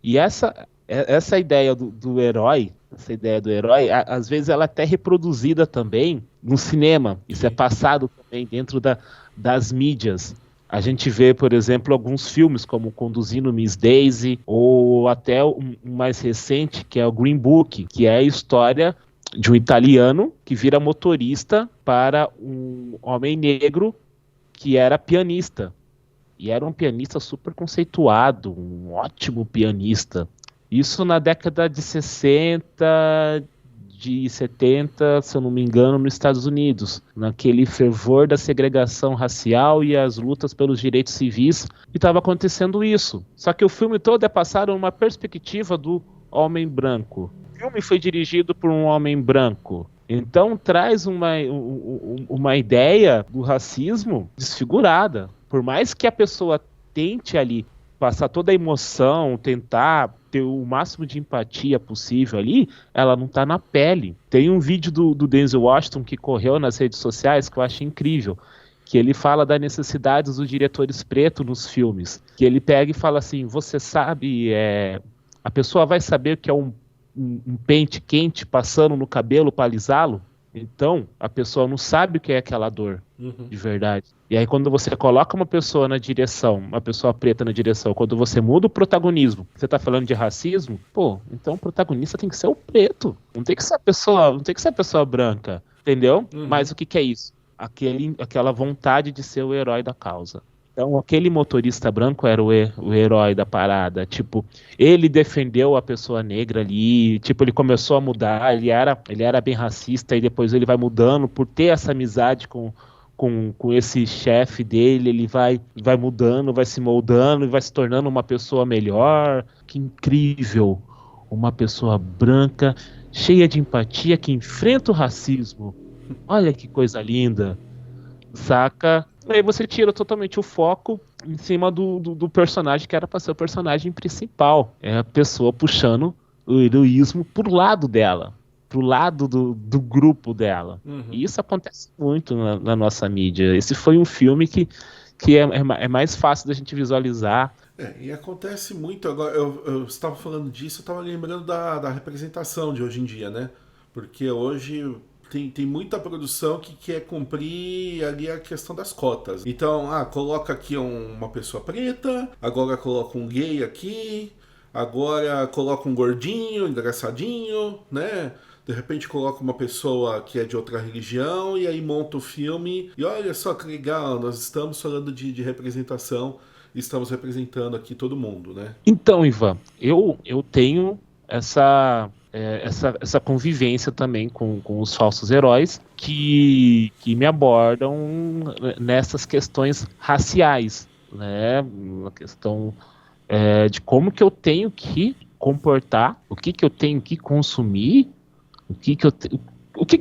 E essa ideia do herói, essa ideia do herói, às vezes ela é até reproduzida também no cinema. Isso é Sim. passado também dentro das mídias. A gente vê, por exemplo, alguns filmes como Conduzindo Miss Daisy, ou até um mais recente, que é o Green Book, que é a história de um italiano que vira motorista para um homem negro que era pianista. E era um pianista super conceituado, um ótimo pianista. Isso na década de 60, de 70, se eu não me engano, nos Estados Unidos, naquele fervor da segregação racial e as lutas pelos direitos civis, e estava acontecendo isso. Só que o filme todo é passado numa perspectiva do homem branco. O filme foi dirigido por um homem branco. Então traz uma ideia do racismo desfigurada. Por mais que a pessoa tente ali passar toda a emoção, tentar ter o máximo de empatia possível ali, ela não tá na pele. Tem um vídeo do Denzel Washington que correu nas redes sociais que eu acho incrível, que ele fala das necessidades dos diretores pretos nos filmes, que ele pega e fala assim, você sabe, a pessoa vai saber o que é um pente quente passando no cabelo para alisá-lo? Então, a pessoa não sabe o que é aquela dor Uhum. de verdade. E aí, quando você coloca uma pessoa na direção, uma pessoa preta na direção, quando você muda o protagonismo, você tá falando de racismo, pô, então o protagonista tem que ser o preto. Não tem que ser a pessoa, não tem que ser a pessoa branca, entendeu? Uhum. Mas o que que é isso? Aquela vontade de ser o herói da causa. Então, aquele motorista branco era o herói da parada. Tipo, ele defendeu a pessoa negra ali. Tipo, ele começou a mudar. Ele era bem racista e depois ele vai mudando por ter essa amizade com esse chefe dele. Ele vai mudando, vai se moldando e vai se tornando uma pessoa melhor. Que incrível! Uma pessoa branca, cheia de empatia, que enfrenta o racismo. Olha que coisa linda, saca? Aí você tira totalmente o foco em cima do personagem que era pra ser o personagem principal. É a pessoa puxando o heroísmo pro lado dela, pro lado do grupo dela. Uhum. E isso acontece muito na nossa mídia. Esse foi um filme que é mais fácil da gente visualizar. E acontece muito agora. Eu estava falando disso, eu estava lembrando da representação de hoje em dia, né? Porque hoje tem muita produção que quer cumprir ali a questão das cotas. Então, coloca aqui uma pessoa preta, agora coloca um gay aqui, agora coloca um gordinho, engraçadinho, né? De repente coloca uma pessoa que é de outra religião e aí monta o filme. E olha só que legal, nós estamos falando de representação e estamos representando aqui todo mundo, né? Então, Ivan, eu tenho essa convivência também com os falsos heróis que me abordam nessas questões raciais, né? A questão de como que eu tenho que comportar, o que que eu tenho que consumir, o que que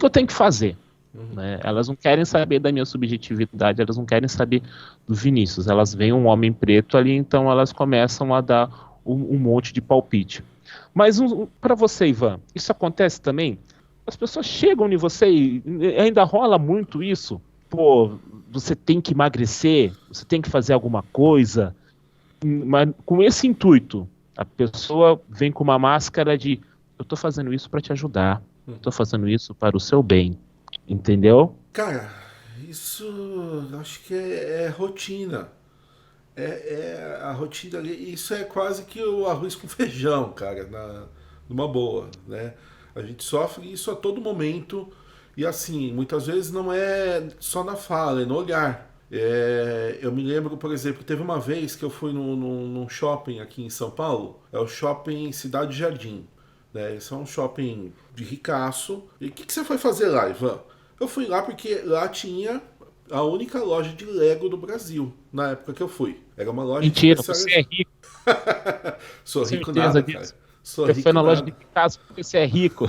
eu tenho que fazer. Uhum. Né? Elas não querem saber da minha subjetividade, elas não querem saber do Vinícius. Elas veem um homem preto ali, então elas começam a dar um monte de palpite. Mas para você, Ivan, isso acontece também? As pessoas chegam em você e ainda rola muito isso. Pô, você tem que emagrecer, você tem que fazer alguma coisa, mas com esse intuito, a pessoa vem com uma máscara de eu tô fazendo isso para te ajudar, eu tô fazendo isso para o seu bem, entendeu? Cara, isso acho que é rotina. É a rotina ali. Isso é quase que o arroz com feijão, cara, numa boa, né? A gente sofre isso a todo momento. E assim, muitas vezes não é só na fala, é no olhar. Eu me lembro, por exemplo, teve uma vez que eu fui num shopping aqui em São Paulo, é o shopping Cidade Jardim. Né? Esse é um shopping de ricaço. E o que você foi fazer lá, Ivan? Eu fui lá porque lá tinha a única loja de Lego do Brasil, na época que eu fui. Era uma loja de Mentira, você é especiais. rico, Sou rico certeza nada, cara. disso. Sou Você foi rico na loja de nada. Picasso porque você é rico.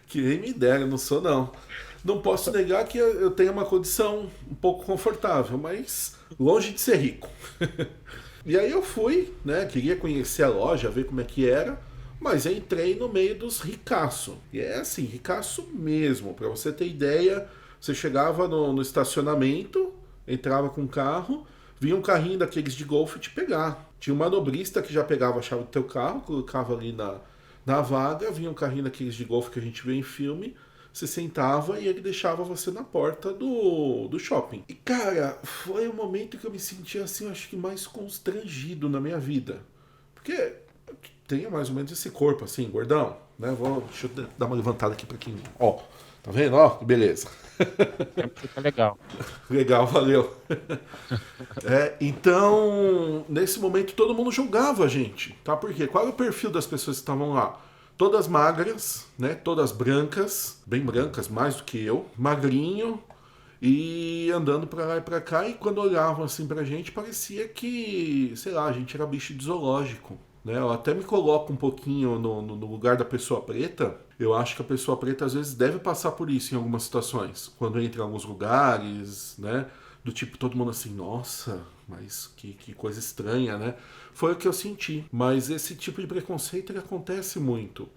Que nem me dera, não sou não. Não posso negar que eu tenho uma condição um pouco confortável, mas longe de ser rico. E aí eu fui, né? Queria conhecer a loja, ver como é que era, mas eu entrei no meio dos ricaço. E é assim, ricaço mesmo. Pra você ter ideia, você chegava no estacionamento, entrava com o carro, vinha um carrinho daqueles de golfe te pegar. Tinha um manobrista que já pegava a chave do teu carro, colocava ali na vaga, vinha um carrinho daqueles de golfe que a gente vê em filme, você sentava e ele deixava você na porta do shopping. E, cara, foi o momento que eu me senti, assim, acho que mais constrangido na minha vida. Porque eu tenho mais ou menos esse corpo, assim, gordão, né? Deixa eu dar uma levantada aqui pra quem... Ó, tá vendo? Ó, que beleza. Fica legal. Legal, valeu. Então, nesse momento, todo mundo julgava a gente, tá? Porque qual é o perfil das pessoas que estavam lá? Todas magras, né? Todas brancas, bem brancas, mais do que eu, magrinho e andando pra lá e pra cá. E quando olhavam assim pra gente, parecia que, sei lá, a gente era bicho de zoológico, né? Eu até me coloco um pouquinho no lugar da pessoa preta. Eu acho que a pessoa preta às vezes deve passar por isso em algumas situações, quando entra em alguns lugares, né? Do tipo, todo mundo assim, nossa, mas que coisa estranha, né? Foi o que eu senti. Mas esse tipo de preconceito ele acontece muito.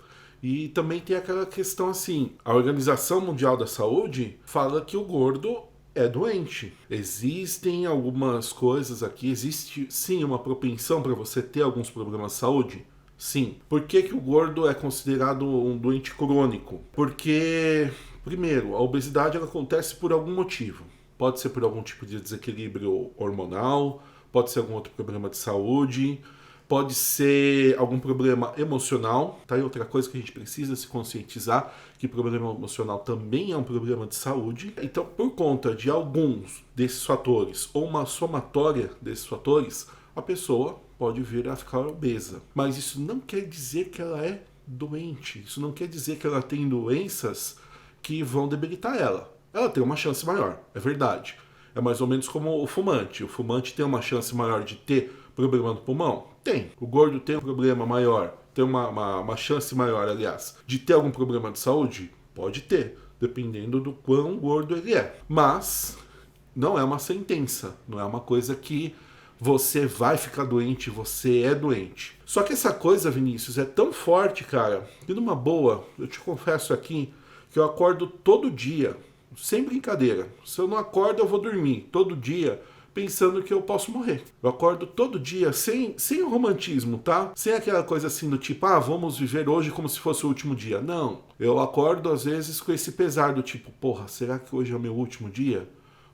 E também tem aquela questão assim, a Organização Mundial da Saúde fala que o gordo é doente. Existem algumas coisas aqui, existe sim uma propensão para você ter alguns problemas de saúde? Sim. Por que o gordo é considerado um doente crônico? Porque, primeiro, a obesidade ela acontece por algum motivo. Pode ser por algum tipo de desequilíbrio hormonal, pode ser algum outro problema de saúde, pode ser algum problema emocional, tá? E outra coisa que a gente precisa se conscientizar, que problema emocional também é um problema de saúde. Então, por conta de alguns desses fatores, ou uma somatória desses fatores, a pessoa pode vir a ficar obesa. Mas isso não quer dizer que ela é doente, isso não quer dizer que ela tem doenças que vão debilitar ela. Ela tem uma chance maior, é verdade. É mais ou menos como o fumante. O fumante tem uma chance maior de ter problema no pulmão? Tem. O gordo tem um problema maior, tem uma chance maior, aliás, de ter algum problema de saúde? Pode ter, dependendo do quão gordo ele é. Mas não é uma sentença, não é uma coisa que você vai ficar doente, você é doente. Só que essa coisa, Vinícius, é tão forte, cara, que numa boa, eu te confesso aqui, que eu acordo todo dia, sem brincadeira. Se eu não acordo, eu vou dormir todo dia pensando que eu posso morrer. Eu acordo todo dia sem o romantismo, tá? Sem aquela coisa assim do tipo, vamos viver hoje como se fosse o último dia. Não. Eu acordo às vezes com esse pesar do tipo, porra, será que hoje é o meu último dia?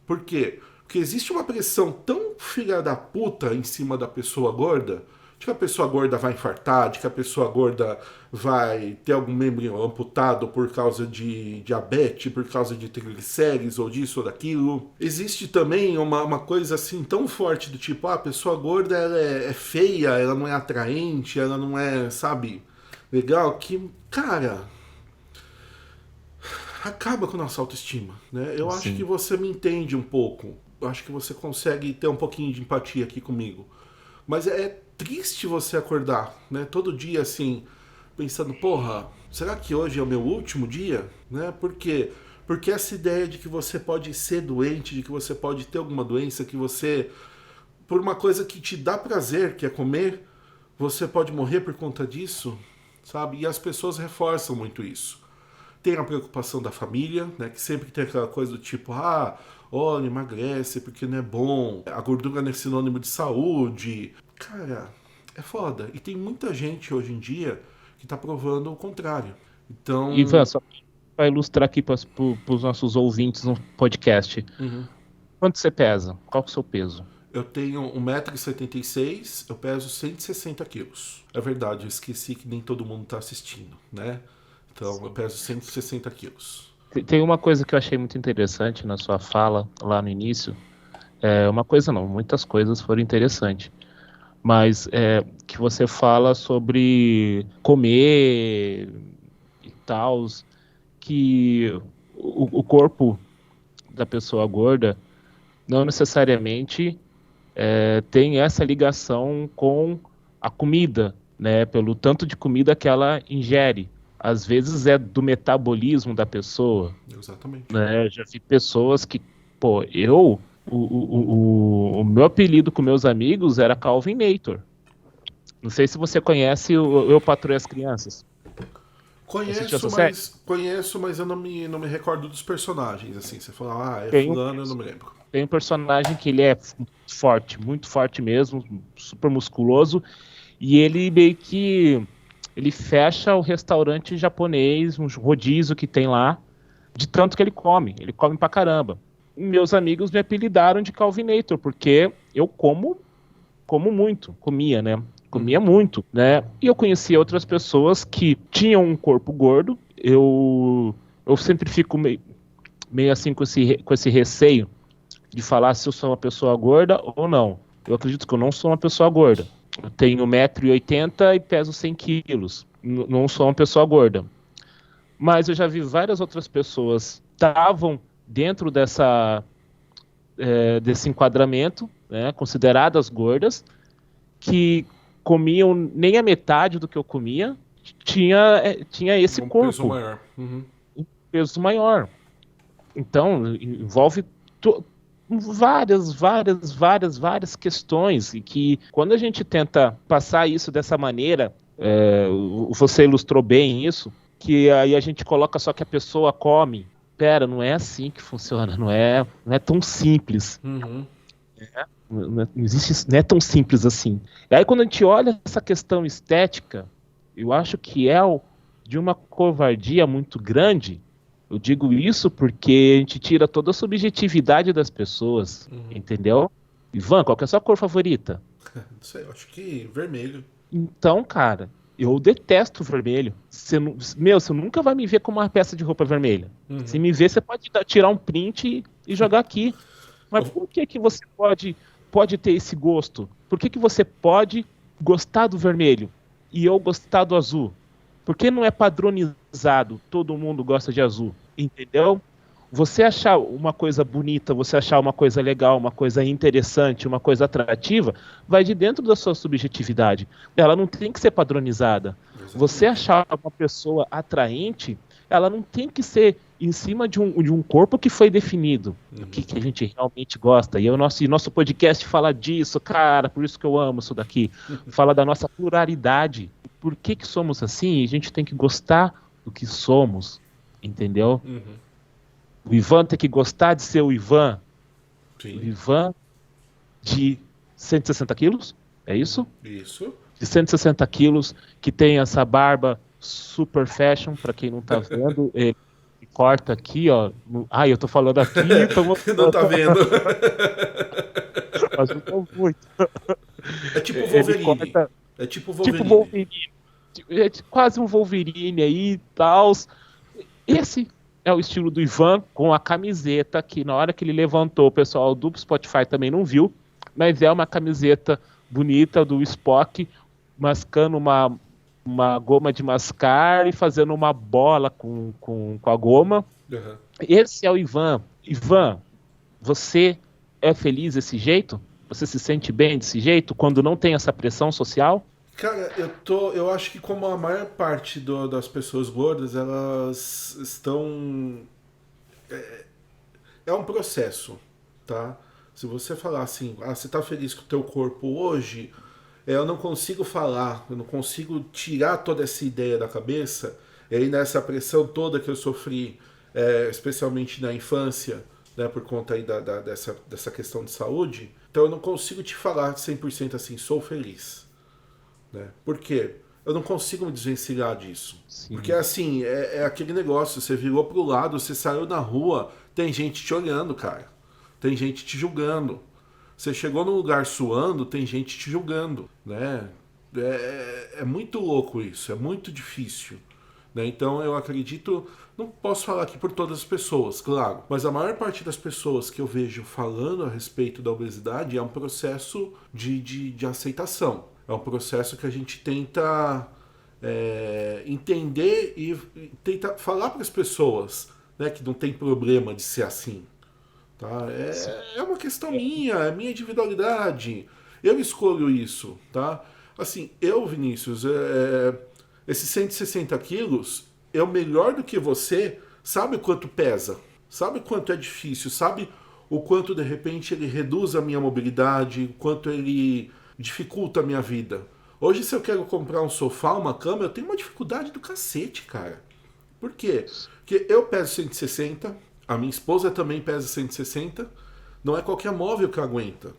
Por quê? Porque existe uma pressão tão filha da puta em cima da pessoa gorda, de que a pessoa gorda vai infartar, de que a pessoa gorda vai ter algum membro amputado por causa de diabetes, por causa de triglicérides ou disso ou daquilo. Existe também uma coisa assim tão forte do tipo, a pessoa gorda ela é feia, ela não é atraente, ela não é, sabe, legal, que, cara, acaba com a nossa autoestima, né? Eu acho que você me entende um pouco. Eu acho que você consegue ter um pouquinho de empatia aqui comigo. Mas é triste você acordar, né? Todo dia assim, pensando, porra, será que hoje é o meu último dia? Né? Por quê? Porque essa ideia de que você pode ser doente, de que você pode ter alguma doença, que você, por uma coisa que te dá prazer, que é comer, você pode morrer por conta disso, sabe? E as pessoas reforçam muito isso. Tem a preocupação da família, né? Que sempre tem aquela coisa do tipo, olha, emagrece porque não é bom, a gordura não é sinônimo de saúde. Cara, é foda. E tem muita gente hoje em dia que tá provando o contrário. Então... Ivan, só para ilustrar aqui para os nossos ouvintes no podcast. Quanto você pesa? Qual é o seu peso? Eu tenho 1,76 m, eu peso 160 quilos. É verdade, eu esqueci que nem todo mundo tá assistindo, né? Então, eu peso 160 quilos. Tem uma coisa que eu achei muito interessante na sua fala lá no início. Uma coisa não, muitas coisas foram interessantes. Mas que você fala sobre comer e tal, que o corpo da pessoa gorda não necessariamente tem essa ligação com a comida, né? Pelo tanto de comida que ela ingere. Às vezes é do metabolismo da pessoa. Exatamente. Né? Já vi pessoas que, pô, o meu apelido com meus amigos era Calvinator. Não sei se você conhece o Eu Patroa e as Crianças. Assistiu Conheço, essa série? mas eu não me recordo dos personagens, assim. Você fala, é Tem um, fulano, eu não me lembro. tem um personagem que ele é forte, muito forte mesmo, super musculoso, e ele meio que ele fecha o restaurante japonês, um rodízio que tem lá, de tanto que ele come pra caramba. Meus amigos me apelidaram de Calvinator, porque eu como muito, comia, né? Comia Uhum. muito, né? E eu conhecia outras pessoas que tinham um corpo gordo. Eu sempre fico meio assim com esse receio de falar se eu sou uma pessoa gorda ou não. Eu acredito que eu não sou uma pessoa gorda. Eu tenho 1,80 m e peso 100 quilos. Não sou uma pessoa gorda. Mas eu já vi várias outras pessoas que estavam dentro desse enquadramento, né, consideradas gordas, que comiam nem a metade do que eu comia, tinha esse Um peso corpo, maior. Uhum. um peso maior. Então, envolve várias questões, e que quando a gente tenta passar isso dessa maneira, você ilustrou bem isso, que aí a gente coloca só que a pessoa come. Pera, não é assim que funciona, não é tão simples. Uhum. Não existe, não é tão simples assim. E aí, quando a gente olha essa questão estética, eu acho que de uma covardia muito grande. Eu digo isso porque a gente tira toda a subjetividade das pessoas, entendeu? Ivan, qual que é a sua cor favorita? Não sei, eu acho que vermelho. Então, cara, eu detesto vermelho. Você nunca vai me ver com uma peça de roupa vermelha. Se Uhum. me ver, você pode tirar um print e jogar aqui. Mas por que você pode ter esse gosto? Por que você pode gostar do vermelho e eu gostar do azul? Por que não é padronizado? Todo mundo gosta de azul, entendeu? Você achar uma coisa bonita, você achar uma coisa legal, uma coisa interessante, uma coisa atrativa, vai de dentro da sua subjetividade. Ela não tem que ser padronizada. Você Exatamente. achar uma pessoa atraente, ela não tem que ser em cima de um corpo que foi definido. O que a gente realmente gosta. E o nosso podcast fala disso, cara, por isso que eu amo isso daqui. Fala da nossa pluralidade. Por que somos assim? A gente tem que gostar do que somos, entendeu? Uhum. O Ivan tem que gostar de ser o Ivan. O Sim, Ivan de 160 quilos, é isso? isso. De 160 quilos, que tem essa barba super fashion, para quem não tá vendo, ele corta aqui, ó. Ai, eu tô falando aqui, Não tá vendo? mas não tô muito. É tipo Ele Wolverine. corta É tipo tipo Wolverine. Wolverine, quase um Wolverine aí e tal. Esse é o estilo do Ivan, com a camiseta que na hora que ele levantou, o pessoal do Spotify também não viu, mas é uma camiseta bonita do Spock, mascando uma goma de mascar e fazendo uma bola com a goma. Uhum. Esse é o Ivan. Ivan, você é feliz desse jeito? Você se sente bem desse jeito quando não tem essa pressão social? Cara, eu acho que como a maior parte das pessoas gordas, elas estão. É um processo, tá? Se você falar assim, você tá feliz com o teu corpo hoje, eu não consigo falar, eu não consigo tirar toda essa ideia da cabeça, e aí nessa pressão toda que eu sofri, especialmente na infância, né, por conta aí dessa questão de saúde, então eu não consigo te falar 100% assim, sou feliz. Né? Por quê? Eu não consigo me desvencilhar disso. Porque Sim. assim, é aquele negócio, você virou pro lado, você saiu na rua, tem gente te olhando, cara. Tem gente te julgando. Você chegou num lugar suando, tem gente te julgando, né? É muito louco isso, é muito difícil. Né? Então eu acredito, não posso falar aqui por todas as pessoas, claro, mas a maior parte das pessoas que eu vejo falando a respeito da obesidade é um processo de aceitação. É um processo que a gente tenta entender e tenta falar para as pessoas, né, que não tem problema de ser assim. Tá? É uma questão minha, é minha individualidade. Eu escolho isso. Tá? Assim, Vinícius, esses 160 quilos, eu melhor do que você, sabe o quanto pesa? Sabe o quanto é difícil? Sabe o quanto de repente ele reduz a minha mobilidade, o quanto ele dificulta a minha vida? Hoje, se eu quero comprar um sofá, uma cama, eu tenho uma dificuldade do cacete, cara. Por quê? Porque eu peso 160, a minha esposa também pesa 160, não é qualquer móvel que aguenta.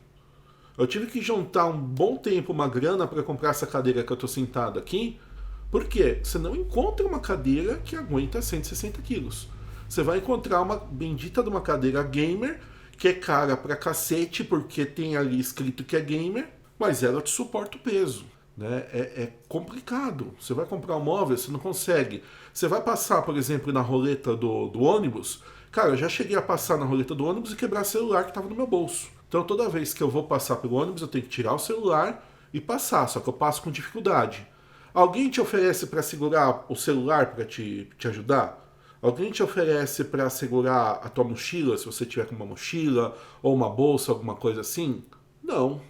Eu tive que juntar um bom tempo, uma grana para comprar essa cadeira que eu tô sentado aqui. Por quê? Você não encontra uma cadeira que aguenta 160 quilos. Você vai encontrar uma bendita de uma cadeira gamer, que é cara pra cacete, porque tem ali escrito que é gamer, mas ela te suporta o peso. Né? É complicado. Você vai comprar um móvel, você não consegue. Você vai passar, por exemplo, na roleta do ônibus. Cara, eu já cheguei a passar na roleta do ônibus e quebrar celular que estava no meu bolso. Então toda vez que eu vou passar pelo ônibus, eu tenho que tirar o celular e passar, só que eu passo com dificuldade. Alguém te oferece para segurar o celular para te ajudar? Alguém te oferece para segurar a tua mochila, se você tiver com uma mochila ou uma bolsa, alguma coisa assim? Não.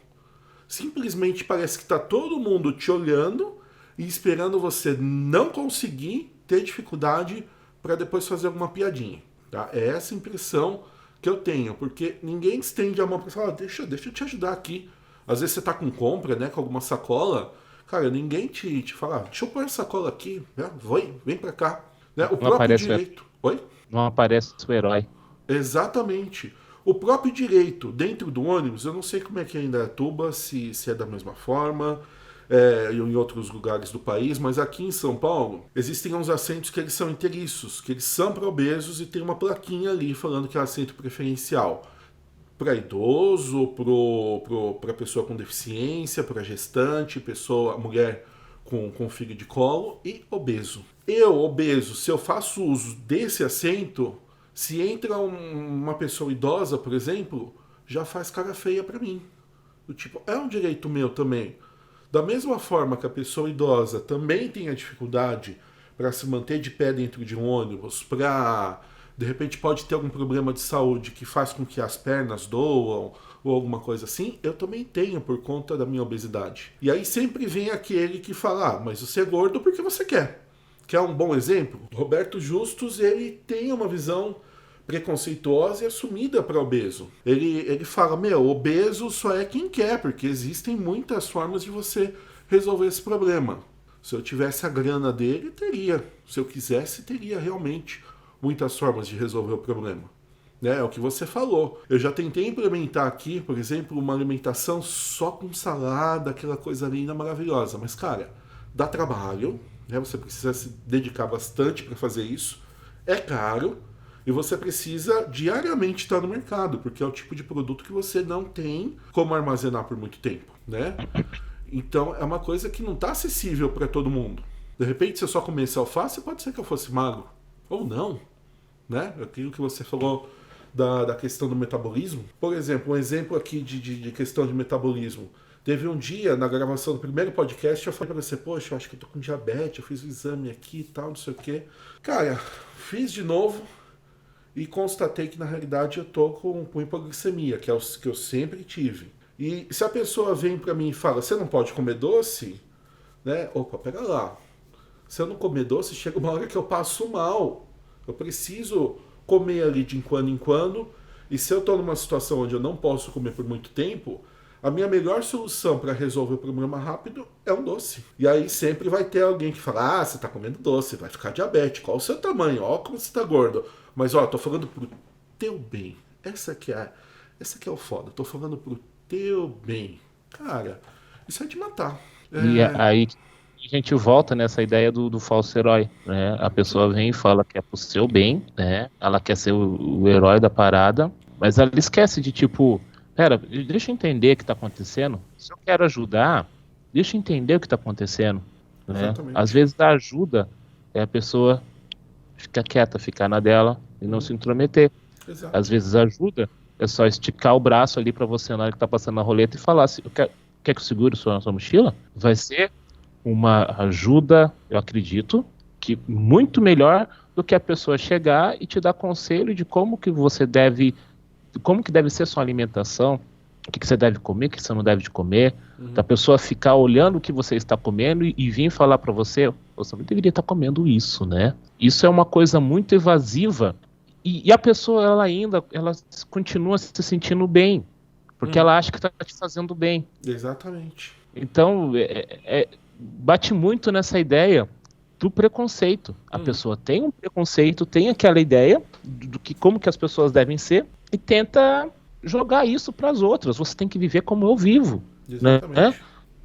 Simplesmente parece que está todo mundo te olhando e esperando você não conseguir ter dificuldade para depois fazer alguma piadinha. Tá? É essa impressão que eu tenho, porque ninguém estende a mão para falar, deixa eu te ajudar aqui. Às vezes você está com compra, né, com alguma sacola, cara, ninguém te fala, deixa eu pôr a sacola aqui, né? Vem para cá. Né? O próprio direito. Oi? Não aparece o herói. Exatamente. O próprio direito dentro do ônibus, eu não sei como é que é em Indaiatuba, se é da mesma forma, em outros lugares do país, mas aqui em São Paulo existem uns assentos que eles são inteiriços, que eles são para obesos e tem uma plaquinha ali falando que é assento preferencial para idoso, para pessoa com deficiência, para gestante, mulher com filho de colo e obeso. Eu, obeso, se eu faço uso desse assento, se entra uma pessoa idosa, por exemplo, já faz cara feia para mim. Do tipo, é um direito meu também. Da mesma forma que a pessoa idosa também tem a dificuldade para se manter de pé dentro de um ônibus, de repente pode ter algum problema de saúde que faz com que as pernas doam ou alguma coisa assim, eu também tenho por conta da minha obesidade. E aí sempre vem aquele que fala, mas você é gordo porque você quer. Quer um bom exemplo? Roberto Justus, ele tem uma visão preconceituosa e assumida para obeso. Ele fala, obeso só é quem quer, porque existem muitas formas de você resolver esse problema. Se eu tivesse a grana dele, teria. Se eu quisesse, teria realmente muitas formas de resolver o problema. Né? É o que você falou. Eu já tentei implementar aqui, por exemplo, uma alimentação só com salada, aquela coisa linda, maravilhosa. Mas, cara, dá trabalho, né? Você precisa se dedicar bastante para fazer isso. É caro. E você precisa diariamente estar no mercado, porque é o tipo de produto que você não tem como armazenar por muito tempo, né? Então é uma coisa que não está acessível para todo mundo. De repente, se eu só comesse alface, pode ser que eu fosse magro. Ou não, né? Aquilo que você falou da questão do metabolismo. Por exemplo, um exemplo aqui de questão de metabolismo. Teve um dia, na gravação do primeiro podcast, eu falei pra você, poxa, eu acho que eu tô com diabetes, eu fiz o exame aqui e tal, não sei o quê. Cara, fiz de novo e constatei que na realidade eu tô com hipoglicemia, que é o que eu sempre tive. E se a pessoa vem pra mim e fala, você não pode comer doce, né? Opa, pera lá. Se eu não comer doce, chega uma hora que eu passo mal. Eu preciso comer ali de quando em quando. E se eu estou numa situação onde eu não posso comer por muito tempo, a minha melhor solução para resolver o problema rápido é um doce. E aí sempre vai ter alguém que fala, você está comendo doce, vai ficar diabético, olha o seu tamanho, olha como você está gordo. Mas tô falando pro teu bem. Essa que é o foda. Tô falando pro teu bem. Cara, isso é de matar. E aí a gente volta nessa ideia do falso herói, né? A pessoa vem e fala que é pro seu bem, né? Ela quer ser o herói da parada, mas ela esquece de tipo, pera, deixa eu entender o que tá acontecendo. Se eu quero ajudar, deixa eu entender o que tá acontecendo, né? Às vezes a ajuda é a pessoa ficar quieta, ficar na dela e não se intrometer. Exato. Às vezes ajuda é só esticar o braço ali para você na hora que tá passando a roleta e falar assim, quer que eu segure sua mochila? Vai ser uma ajuda, eu acredito, que muito melhor do que a pessoa chegar e te dar conselho de como que deve ser sua alimentação, o que você deve comer, o que você não deve comer, da pessoa ficar olhando o que você está comendo e vir falar para você, você não deveria estar comendo isso, né? Isso é uma coisa muito evasiva e a pessoa, ela continua se sentindo bem, porque ela acha que está te fazendo bem. Exatamente. Então, bate muito nessa ideia do preconceito. A pessoa tem um preconceito, tem aquela ideia do que como que as pessoas devem ser e tenta jogar isso para as outras. Você tem que viver como eu vivo, né? Exatamente.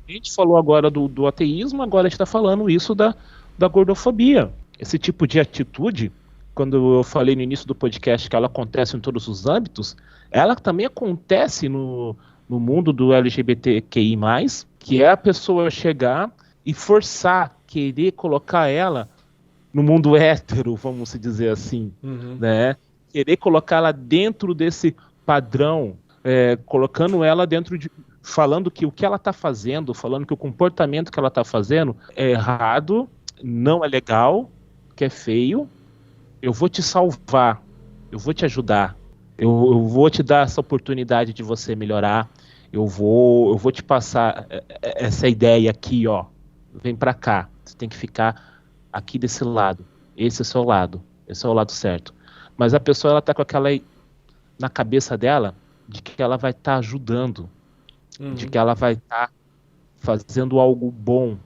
A gente falou agora do ateísmo, agora a gente está falando isso da gordofobia. Esse tipo de atitude, quando eu falei no início do podcast que ela acontece em todos os âmbitos, ela também acontece no mundo do LGBTQI+, que é a pessoa chegar e forçar, querer colocar ela no mundo hétero, vamos dizer assim, né? Querer colocar ela dentro desse padrão, colocando ela dentro de... falando que o que ela está fazendo, falando que o comportamento que ela está fazendo é errado, não é legal, que é feio. Eu vou te salvar, eu vou te ajudar, eu vou te dar essa oportunidade de você melhorar, eu vou te passar essa ideia aqui, ó. Vem pra cá, você tem que ficar aqui desse lado. Esse é o seu lado, esse é o lado certo. Mas a pessoa, ela tá com aquela na cabeça dela de que ela vai estar ajudando, de que ela vai estar fazendo algo bom.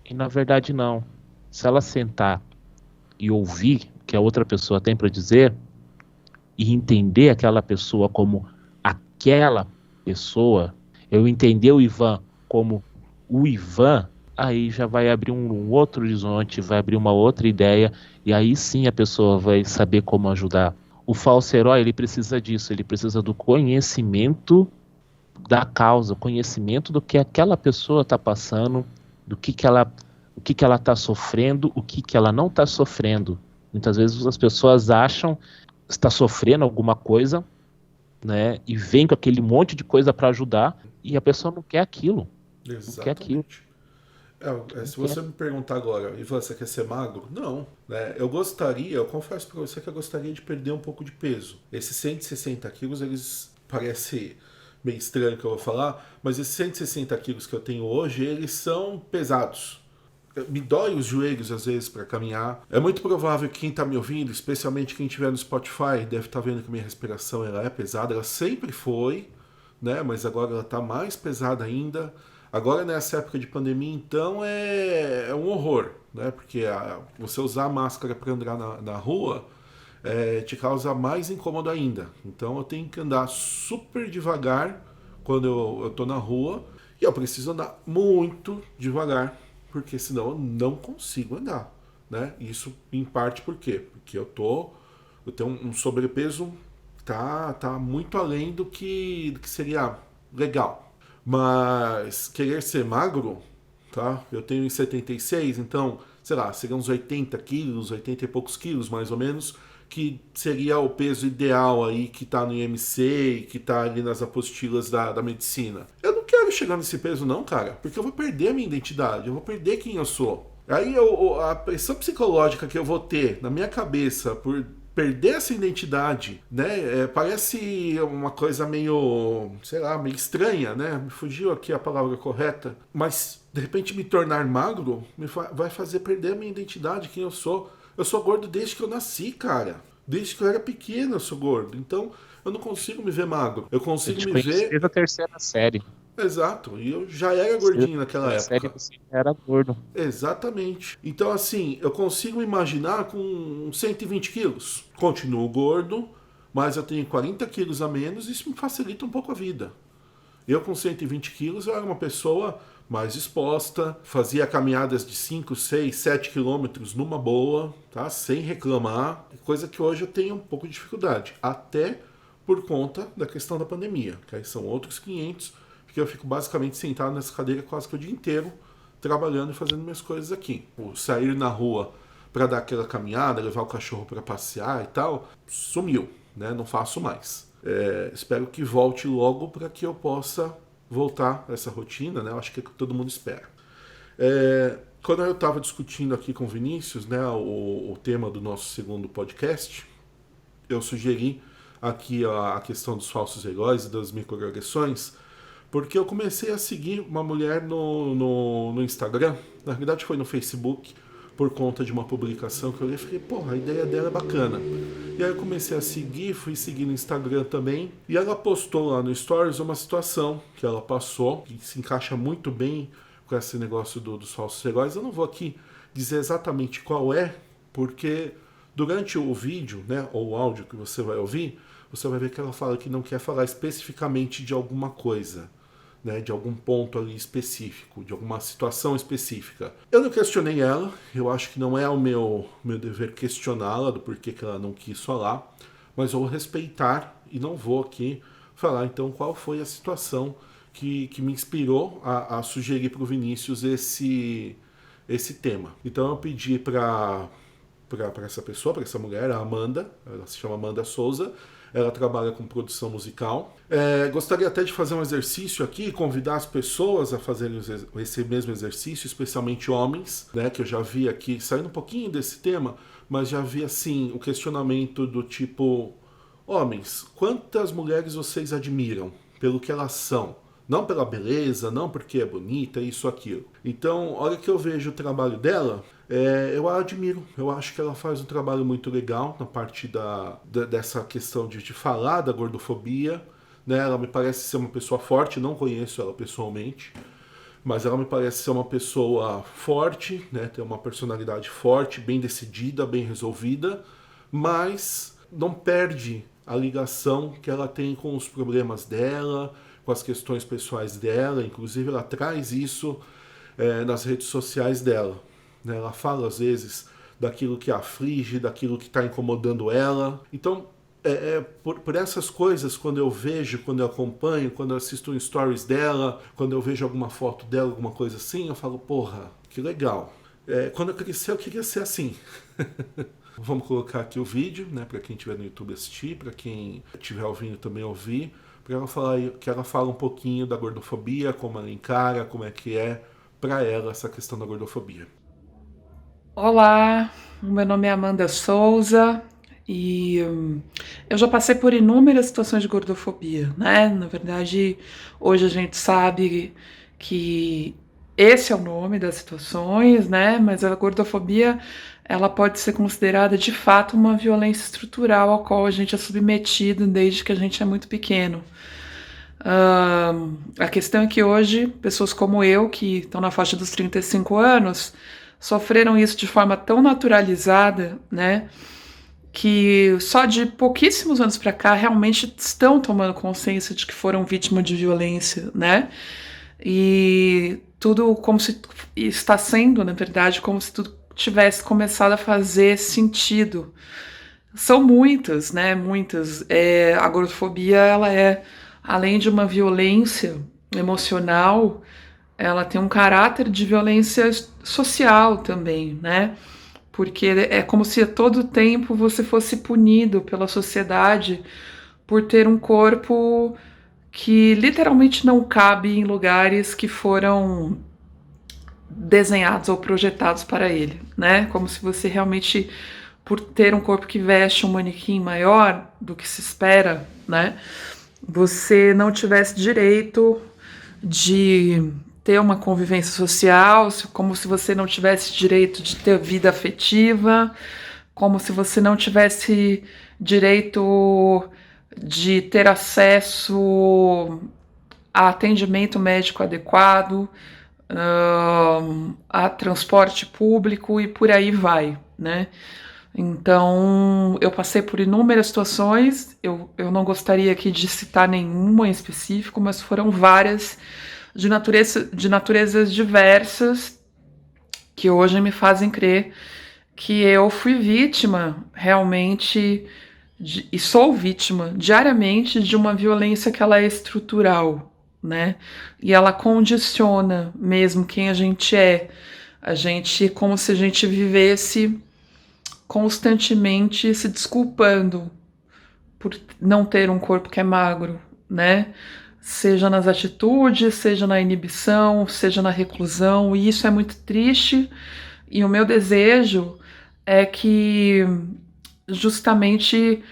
E na verdade não. Se ela sentar e ouvir o que a outra pessoa tem para dizer e entender aquela pessoa como aquela pessoa, eu entender o Ivan como o Ivan, aí já vai abrir um outro horizonte, vai abrir uma outra ideia, e aí sim a pessoa vai saber como ajudar. O falso herói, ele precisa disso, ele precisa do conhecimento da causa, conhecimento do que aquela pessoa está passando, do que ela está sofrendo, o que ela não está sofrendo. Muitas vezes as pessoas acham que está sofrendo alguma coisa, né, e vem com aquele monte de coisa para ajudar, e a pessoa não quer aquilo. Não quer aquilo. Se você me perguntar agora, Ivan, você quer ser magro? Não. Né? Eu confesso pra você que eu gostaria de perder um pouco de peso. Esses 160 quilos, eles parecem bem estranho que eu vou falar, mas esses 160 quilos que eu tenho hoje, eles são pesados. Me dói os joelhos às vezes para caminhar. É muito provável que quem está me ouvindo, especialmente quem estiver no Spotify, deve estar vendo que minha respiração ela é pesada. Ela sempre foi, né? Mas agora ela está mais pesada ainda. Agora nessa época de pandemia, então é um horror, né? Porque você usar máscara para andar na rua te causa mais incômodo ainda. Então eu tenho que andar super devagar quando eu tô na rua e eu preciso andar muito devagar porque senão eu não consigo andar, né? Isso em parte por quê? Porque eu tenho um sobrepeso tá muito além do que seria legal. Mas querer ser magro, tá? Eu tenho 76, então, sei lá, seriam uns 80 quilos, 80 e poucos quilos mais ou menos, que seria o peso ideal aí que tá no IMC e que tá ali nas apostilas da medicina. Eu não quero chegar nesse peso não, cara, porque eu vou perder a minha identidade, eu vou perder quem eu sou. Aí a pressão psicológica que eu vou ter na minha cabeça por perder essa identidade, né? Parece uma coisa meio, sei lá, meio estranha, né? Me fugiu aqui a palavra correta, mas de repente me tornar magro vai fazer perder a minha identidade, quem eu sou. Eu sou gordo desde que eu nasci, cara. Desde que eu era pequeno eu sou gordo. Então eu não consigo me ver magro. Eu consigo me ver. Desde a terceira série. Exato. E eu já era gordinho naquela época. Série você era gordo. Exatamente. Então, assim, eu consigo imaginar com 120 quilos. Continuo gordo, mas eu tenho 40 quilos a menos e isso me facilita um pouco a vida. Eu com 120 quilos eu era uma pessoa mais exposta, fazia caminhadas de 5, 6, 7 quilômetros numa boa, tá? Sem reclamar, coisa que hoje eu tenho um pouco de dificuldade, até por conta da questão da pandemia, que aí são outros 500, porque eu fico basicamente sentado nessa cadeira quase que o dia inteiro, trabalhando e fazendo minhas coisas aqui. Sair na rua para dar aquela caminhada, levar o cachorro para passear e tal, sumiu, né? Não faço mais. Espero que volte logo para que eu possa voltar a essa rotina, né? Eu acho que é o que todo mundo espera. Quando eu estava discutindo aqui com o Vinícius, né, o tema do nosso segundo podcast, eu sugeri aqui a questão dos falsos heróis e das microagressões, porque eu comecei a seguir uma mulher no Instagram, na verdade foi no Facebook, por conta de uma publicação que eu li e falei, porra, a ideia dela é bacana. E E aí eu comecei a seguir, fui seguir no Instagram também. E ela postou lá no Stories uma situação que ela passou, que se encaixa muito bem com esse negócio dos falsos heróis. Eu não vou aqui dizer exatamente qual é, porque durante o vídeo, né, ou o áudio que você vai ouvir, você vai ver que ela fala que não quer falar especificamente de alguma coisa, né, de algum ponto ali específico, de alguma situação específica. Eu não questionei ela, eu acho que não é o meu dever questioná-la do porquê que ela não quis falar, mas eu vou respeitar e não vou aqui falar então qual foi a situação que me inspirou a sugerir para o Vinícius esse tema. Então eu pedi para essa pessoa, para essa mulher, a Amanda, ela se chama Amanda Souza, ela trabalha com produção musical. Gostaria até de fazer um exercício aqui, convidar as pessoas a fazerem esse mesmo exercício, especialmente homens, né, que eu já vi aqui, saindo um pouquinho desse tema, mas já vi assim o questionamento do tipo: homens, quantas mulheres vocês admiram pelo que elas são? Não pela beleza, não porque é bonita, isso, aquilo. Então, a hora que eu vejo o trabalho dela, eu a admiro. Eu acho que ela faz um trabalho muito legal na parte dessa questão de falar da gordofobia. Né? Ela me parece ser uma pessoa forte, não conheço ela pessoalmente, mas ela me parece ser uma pessoa forte, né? Tem uma personalidade forte, bem decidida, bem resolvida, mas não perde a ligação que ela tem com os problemas dela, com as questões pessoais dela. Inclusive ela traz isso nas redes sociais dela, né? Ela fala às vezes daquilo que a aflige, daquilo que está incomodando ela. Então por essas coisas, quando eu vejo, quando eu acompanho, quando eu assisto stories dela, quando eu vejo alguma foto dela, alguma coisa assim, eu falo: porra, que legal. Quando eu crescer eu queria ser assim. Vamos colocar aqui o vídeo, né, para quem estiver no YouTube assistir, para quem estiver ouvindo também ouvir, para ela falar que ela fala um pouquinho da gordofobia, como ela encara, como é que é para ela essa questão da gordofobia. Olá, meu nome é Amanda Souza e eu já passei por inúmeras situações de gordofobia, né? Na verdade, hoje a gente sabe que esse é o nome das situações, né? Mas a gordofobia, ela pode ser considerada de fato uma violência estrutural ao qual a gente é submetido desde que a gente é muito pequeno. A questão é que hoje, pessoas como eu, que estão na faixa dos 35 anos, sofreram isso de forma tão naturalizada, né, que só de pouquíssimos anos para cá realmente estão tomando consciência de que foram vítimas de violência, né, e tudo como se está sendo, na verdade, como se tudo tivesse começado a fazer sentido. São muitas, né, muitas. A gordofobia, ela é, além de uma violência emocional, ela tem um caráter de violência social também, né? Porque é como se a todo tempo você fosse punido pela sociedade por ter um corpo que literalmente não cabe em lugares que foram desenhados ou projetados para ele, né? Como se você realmente, por ter um corpo que veste um manequim maior do que se espera, né, você não tivesse direito de ter uma convivência social, como se você não tivesse direito de ter vida afetiva, como se você não tivesse direito de ter acesso a atendimento médico adequado, a transporte público e por aí vai, né? Então, eu passei por inúmeras situações, eu não gostaria aqui de citar nenhuma em específico, mas foram várias de naturezas diversas que hoje me fazem crer que eu fui vítima realmente, e sou vítima diariamente de uma violência que ela é estrutural, né? E ela condiciona mesmo quem a gente é. A gente, como se a gente vivesse constantemente se desculpando por não ter um corpo que é magro, né? Seja nas atitudes, seja na inibição, seja na reclusão, e isso é muito triste. E o meu desejo é que, justamente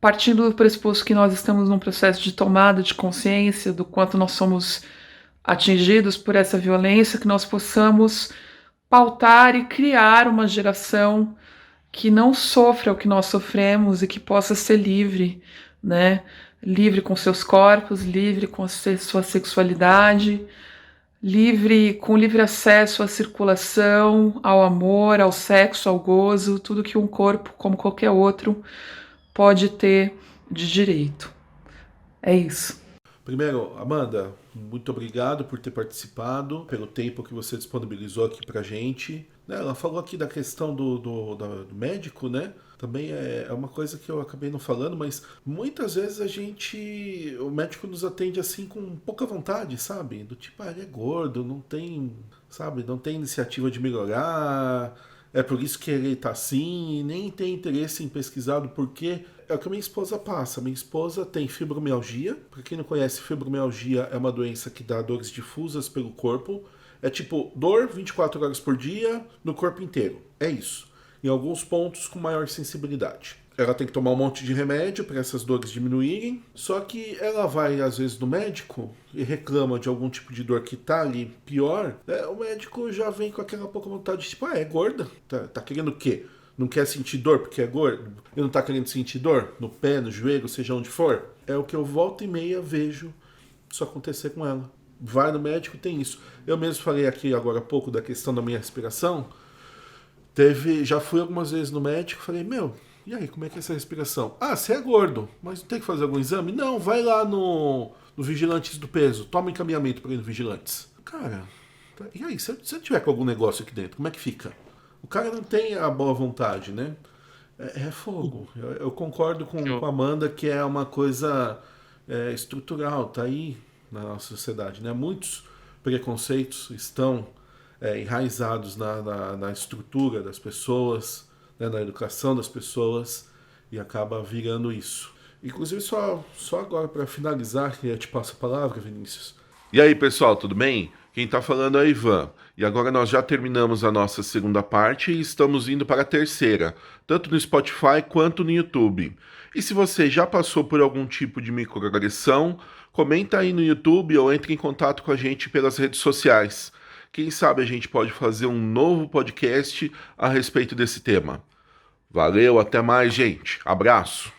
partindo do pressuposto que nós estamos num processo de tomada de consciência do quanto nós somos atingidos por essa violência, que nós possamos pautar e criar uma geração que não sofra o que nós sofremos e que possa ser livre, né? Livre com seus corpos, livre com sua sexualidade, com livre acesso à circulação, ao amor, ao sexo, ao gozo, tudo que um corpo, como qualquer outro, pode ter de direito. É isso. Primeiro, Amanda, muito obrigado por ter participado, pelo tempo que você disponibilizou aqui pra gente. Ela falou aqui da questão do médico, né? Também é uma coisa que eu acabei não falando, mas muitas vezes o médico nos atende assim com pouca vontade, sabe? Do tipo, ele é gordo, não tem, sabe? Não tem iniciativa de melhorar, é por isso que ele tá assim, nem tem interesse em pesquisar do porquê. É o que a minha esposa passa. Minha esposa tem fibromialgia. Para quem não conhece, fibromialgia é uma doença que dá dores difusas pelo corpo. É tipo dor 24 horas por dia no corpo inteiro. É isso. Em alguns pontos com maior sensibilidade. Ela tem que tomar um monte de remédio para essas dores diminuírem. Só que ela vai, às vezes, no médico e reclama de algum tipo de dor que tá ali pior. O médico já vem com aquela pouca vontade de tipo, é gorda. Tá querendo o quê? Não quer sentir dor porque é gordo? E não tá querendo sentir dor no pé, no joelho, seja onde for? É o que eu volta e meia vejo isso acontecer com ela. Vai no médico, tem isso. Eu mesmo falei aqui agora há pouco da questão da minha respiração. Já fui algumas vezes no médico e falei, e aí, como é que é essa respiração? Ah, você é gordo, mas não tem que fazer algum exame? Não, vai lá no Vigilantes do Peso, toma encaminhamento para ir no Vigilantes. Cara, e aí, se eu tiver com algum negócio aqui dentro, como é que fica? O cara não tem a boa vontade, né? É fogo. Eu concordo com a Amanda que é uma coisa estrutural, tá aí na nossa sociedade, né? Muitos preconceitos estão enraizados na estrutura das pessoas, né? Na educação das pessoas, e acaba virando isso. Inclusive, só agora para finalizar, que eu te passo a palavra, Vinícius. E aí, pessoal, tudo bem? Quem tá falando é o Ivan. E agora nós já terminamos a nossa segunda parte e estamos indo para a terceira, tanto no Spotify quanto no YouTube. E se você já passou por algum tipo de microagressão, comenta aí no YouTube ou entre em contato com a gente pelas redes sociais. Quem sabe a gente pode fazer um novo podcast a respeito desse tema. Valeu, até mais, gente. Abraço.